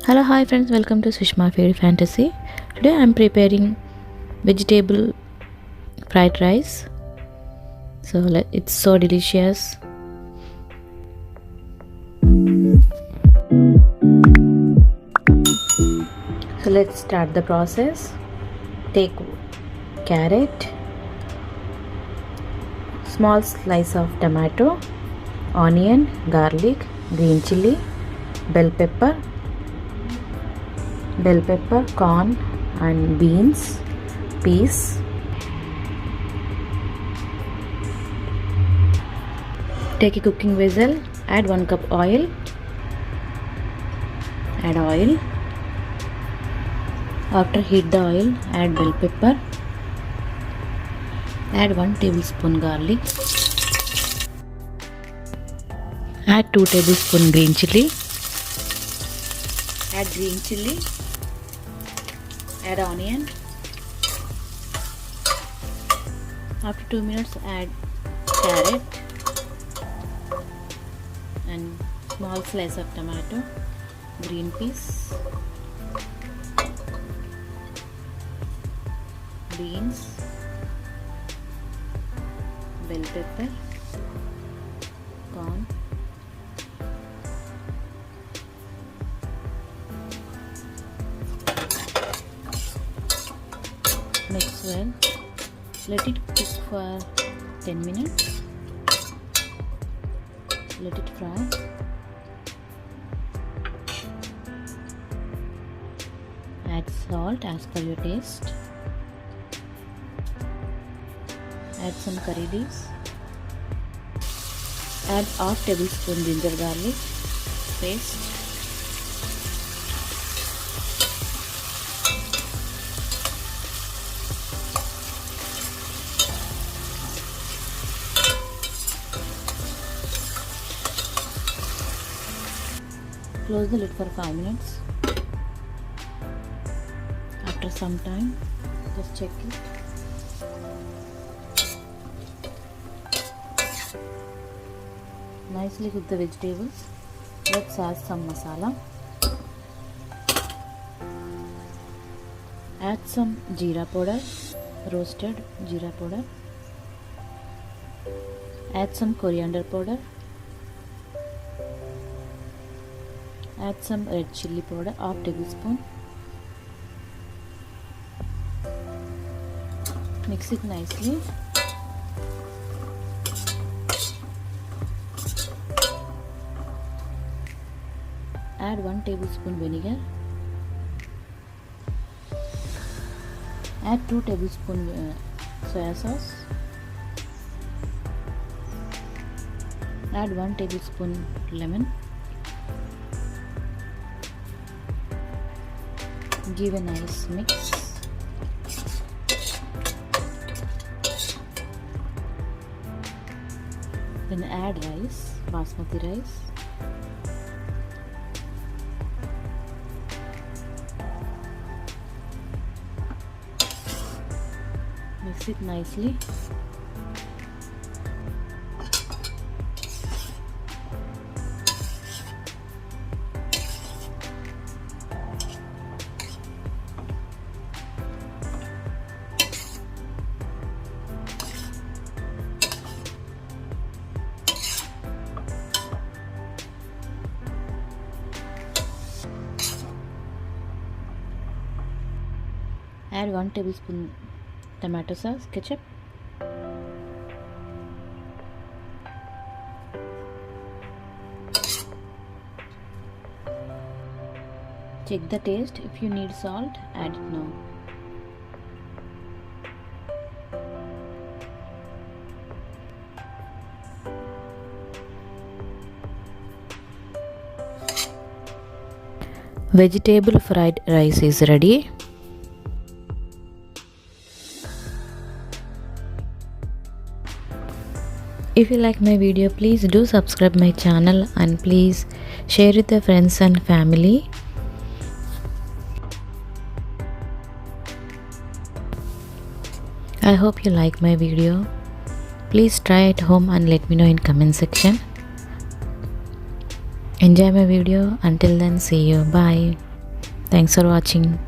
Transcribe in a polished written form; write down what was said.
Hello, hi friends, welcome to Sushma Fairy Fantasy. Today I am preparing vegetable fried rice. It's so delicious. So let's start the process. Take carrot, small slice of tomato, onion, garlic, green chili, bell pepper, corn and beans, peas. Take a cooking vessel, add 1 cup oil, add oil. After heat the oil, add bell pepper, add 1 tablespoon garlic, add 2 tablespoon green chili, add green chili, add onion. After 2 minutes, add carrot and small slice of tomato, green peas, beans, bell pepper, corn, mix well. Let it cook for 10 minutes. Let it fry. Add salt as per your taste. Add some curry leaves. Add half tablespoon ginger garlic paste. Close the lid for 5 minutes. After some time, just check it. Nicely cook the vegetables. Let's add some masala. Add some jeera powder, roasted jeera powder. Add some coriander powder. Add some red chili powder, half tablespoon. Mix it nicely. Add 1 tablespoon vinegar. Add 2 tablespoon soya sauce. Add 1 tablespoon lemon. Give a nice mix. Then add rice, basmati rice. Mix it nicely. Add 1 tablespoon tomato sauce, ketchup. Check the taste. If you need salt, add it now. Vegetable fried rice is ready. If you like my video, please do subscribe my channel and please share with your friends and family. I hope you like my video. Please try at home and let me know in comment section. Enjoy my video. Until then, see you. Bye. Thanks for watching.